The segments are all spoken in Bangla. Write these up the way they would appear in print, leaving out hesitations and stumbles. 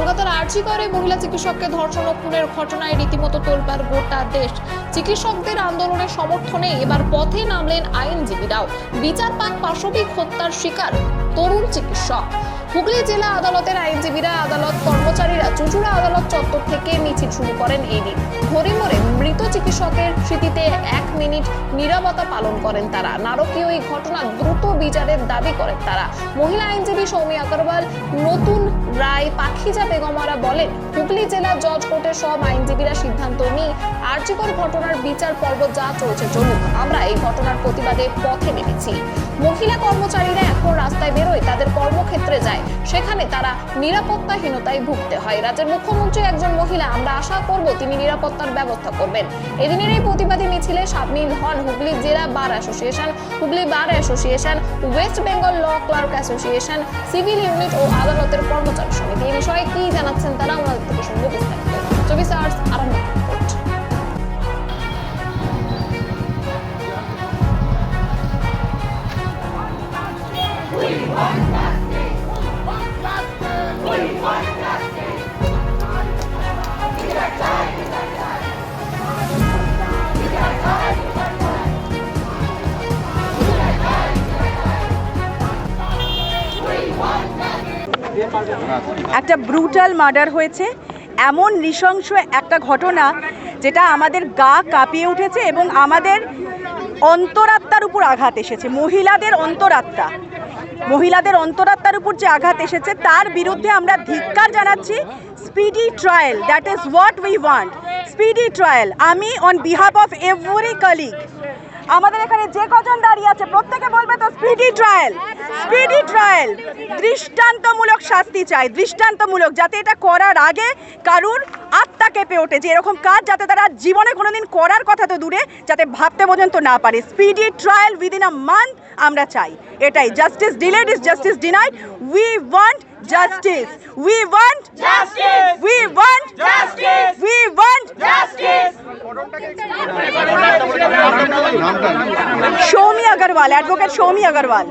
কলকাতার আরজি করে মহিলা চিকিৎসককে ধর্ষণ ও খুনের ঘটনায় রীতিমতো তোলপাড় গোটা দেশ। চিকিৎসকদের আন্দোলনের সমর্থনে এবার পথে নামলেন আইনজীবীরাও। বিচার পাক পাশবিক হত্যার শিকার তরুণ চিকিৎসক। হুগলি জেলা আদালতের আইনজীবীরা, আদালত কর্মচারীরা চুঁচুড়া আদালত চত্বর থেকে মিছিল শুরু করেন। এই দিন হরিমোড়ে মৃত চিকিৎসকের স্মৃতিতে 1 মিনিট নীরবতা পালন করেন তারা। নারকীয় এই ঘটনা দ্রুত বিচারের দাবি করেন তারা। মহিলা আইনজীবী সৌমি আগরওয়াল, নতুন রায় পাখিজা বেগমরা বলেন, হুগলি জেলা জজ কোর্টের সব আইনজীবীরা সিদ্ধান্ত নিয়ে আরজিকর ঘটনার বিচার পর্ব যা চলছে চলুক। আমরা এই ঘটনার প্রতিবাদে পথে নেমেছি। মহিলা কর্মচারীরা এখন রাস্তায় বেরোয়, তাদের কর্মক্ষেত্রে যায়, সেখানে তারা নিরাপত্তাহীনতায় ভুগতে হয়। রাজ্যের মুখ্যমন্ত্রী একজন মহিলা, আমরা আশা করব তিনি নিরাপত্তার ব্যবস্থা করবেন। এদিনের এই প্রতিবাদী মিছিলে সামিল হন হুগলি জেলা bar association, Hooghly bar association, West Bengal law clerk association, civil unit ও আদালতের কর্মচারী সমিতি। এই বিষয়ে কি জানাচ্ছেন তারা, ওনাদের থেকে শুনবো বিস্তারিত। 24 আওয়ার্স আরম্ভ করছে। একটা ব্রুটাল মার্ডার হয়েছে, এমন নৃশংস একটা ঘটনা যেটা আমাদের গা কাঁপিয়ে উঠেছে এবং আমাদের অন্তরাত্মার উপর আঘাত এসেছে। মহিলাদের অন্তরাত্মার উপর যে আঘাত এসেছে তার বিরুদ্ধে আমরা ধিক্কার জানাচ্ছি। Speedy trial, that is what we want, speedy trial. আমি on behalf of every colleague, আমাদের এখানে যে কজন দাঁড়িয়ে আছে প্রত্যেকে বলবে তো স্পিডি ট্রায়াল, স্পিডি ট্রায়াল। দৃষ্টান্তমূলক শাস্তি চাই, দৃষ্টান্তমূলক, যাতে এটা করার আগে কারুর আত্মা কেঁপে ওঠে যে এরকম কাজ যাতে তারা জীবনে কোনোদিন করার কথা তো দূরে যাতে ভাবতে পর্যন্ত না পারে। Speedy trial within a month আমরা চাই, এটাই। Justice delayed is justice denied. We want justice, we want justice, we want justice, we want justice. Soumi Agarwal, advocate Soumi Agarwal.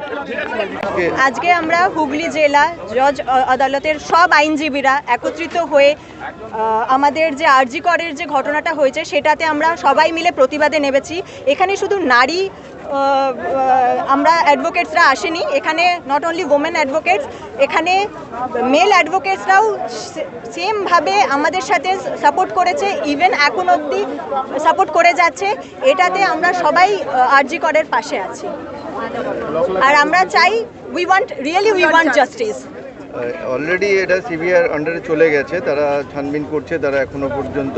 আজকে আমরা হুগলি জেলা জজ আদালতের সব আইনজীবীরা একত্রিত হয়ে আমাদের যে আরজি করের যে ঘটনাটা হয়েছে সেটাতে আমরা সবাই মিলে প্রতিবাদে নেমেছি। এখানে শুধু নারী আমরা অ্যাডভোকেটসরা আসেনি, এখানে নট অনলি ওমেন অ্যাডভোকেটস, এখানে মেল অ্যাডভোকেটসরাও সেমভাবে আমাদের সাথে সাপোর্ট করেছে, ইভেন এখন অবধি সাপোর্ট করে যাচ্ছে। এটাতে আমরা সবাই আরজি করের পাশে আছি আর আমরা চাই উই ওয়ান্ট জাস্টিস। অলরেডি এটা সিবিআর আন্ডারে চলে গেছে, তারা ছানবিন করছে, তারা এখনো পর্যন্ত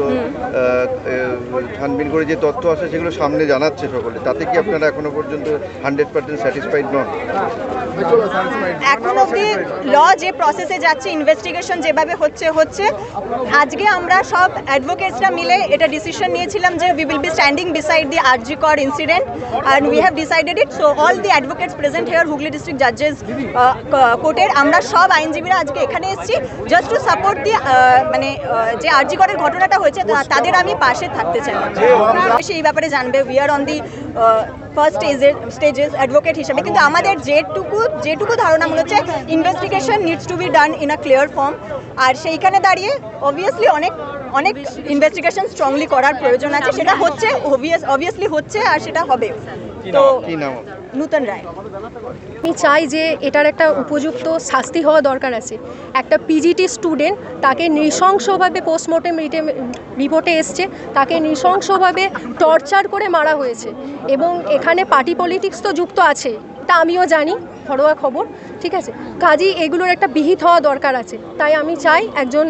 ছানবিন করে যে তথ্য আসে সেগুলো সামনে জানাচ্ছে সকলে। তাতে কি আপনারা এখনো পর্যন্ত 100% স্যাটিসফাইড নন? এখন অবধি ল যে প্রসেসে যাচ্ছে, ইনভেস্টিগেশন যেভাবে হচ্ছে আজকে আমরা সব অ্যাডভোকেটসরা মিলে এটা ডিসিশন নিয়েছিলাম যে we will be standing beside the RG Kar incident and we have decided it. So all the advocates present here Hooghly district জাজেস কোর্টের, আমরা সব আইনজীবীরা আজকে এখানে এসেছি জাস্ট টু সাপোর্ট দি যে আরজি করের ঘটনাটা হয়েছে তাদের আমি পাশে থাকতে চাই। সেই ব্যাপারে জানবে, we are on the first stages advocate হিসেবে, কিন্তু আমাদের যেটুকু ধারণা মনে হচ্ছে investigation needs to be done in a clear form. আর সেইখানে দাঁড়িয়ে অবভিয়াসলি অনেক ইনভেস্টিগেশন স্ট্রংলি করার প্রয়োজন আছে, সেটা হচ্ছে অবভিয়াসলি হচ্ছে আর সেটা হবে। তো নূতন রায়, আমি চাই যে এটার একটা উপযুক্ত শাস্তি হওয়া দরকার আছে। একটা পিজিটি স্টুডেন্ট, তাকে নৃশংসভাবে পোস্টমর্টেম রিপোর্টে এসছে, তাকে নৃশংসভাবে টর্চার করে মারা হয়েছে এবং এখানে পার্টি পলিটিক্স তো যুক্ত আছে, তা আমিও জানি, ঘরোয়া খবর, ঠিক আছে। কাজেই এগুলোর একটা বিহিত হওয়া দরকার আছে। তাই আমি চাই একজন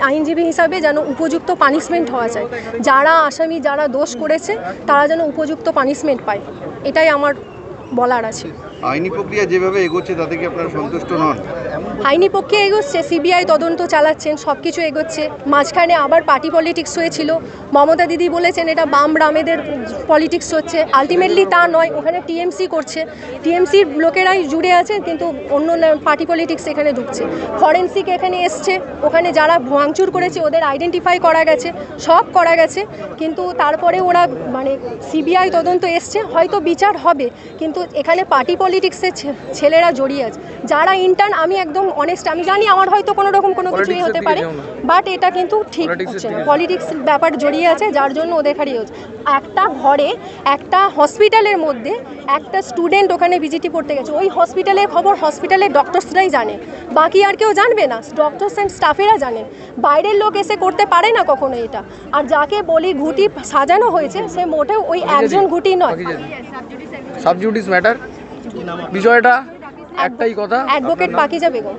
আইনজীবী হিসাবে যেন উপযুক্ত পানিশমেন্ট হওয়া যায়, যারা আসামি, যারা দোষ করেছে তারা যেন উপযুক্ত পানিশমেন্ট পায়, এটাই আমার বলার আছে। আইনি প্রক্রিয়া যেভাবে এগোচ্ছে তাতে কি আপনারা সন্তুষ্ট নন? আইনি পক্ষে এগোচ্ছে, সিবিআই তদন্ত চালাচ্ছেন, সব কিছু এগোচ্ছে। মাঝখানে আবার পার্টি পলিটিক্স হয়েছিল, মমতা দিদি বলেছেন এটা বাম রামেদের পলিটিক্স হচ্ছে, আলটিমেটলি তা নয়, ওখানে টিএমসি করছে, টিএমসির লোকেরাই জুড়ে আছে, কিন্তু অন্য পার্টি পলিটিক্স এখানে ঢুকছে। ফরেন্সিক এখানে এসছে, ওখানে যারা ভাঙচুর করেছে ওদের আইডেন্টিফাই করা গেছে, সব করা গেছে, কিন্তু তারপরে ওরা সিবিআই তদন্ত এসছে, হয়তো বিচার হবে, কিন্তু এখানে পার্টি পলিটিক্সের ছেলেরা জড়িয়ে আছে, যারা ইন্টার্ন, আমি একদম অনেস্ট, আমি জানি আমার হয়তো কোনো রকম কোনো কিছুই হতে পারে, বাট এটা কিন্তু ঠিক হচ্ছে না। পলিটিক্স ব্যাপার জড়িয়ে আছে, যার জন্য ওদের হারিয়ে হচ্ছে। একটা ঘরে একটা হসপিটালের মধ্যে একটা স্টুডেন্ট ওখানে ভিজিটি পড়তে গেছে, ওই হসপিটালের খবর হসপিটালের ডক্টরসরাই জানে, বাকি আর কেউ জানবে না, ডক্টরস অ্যান্ড স্টাফেরা জানেন, বাইরের লোক এসে করতে পারে না কখনো এটা। আর যাকে বলি ঘুঁটি সাজানো হয়েছে, সে মোটেও ওই একজন ঘুঁটি নয়। সাবজুডিস ম্যাটার বিষয়টা একটাই কথা, অ্যাডভোকেট পাকিজা বেগম।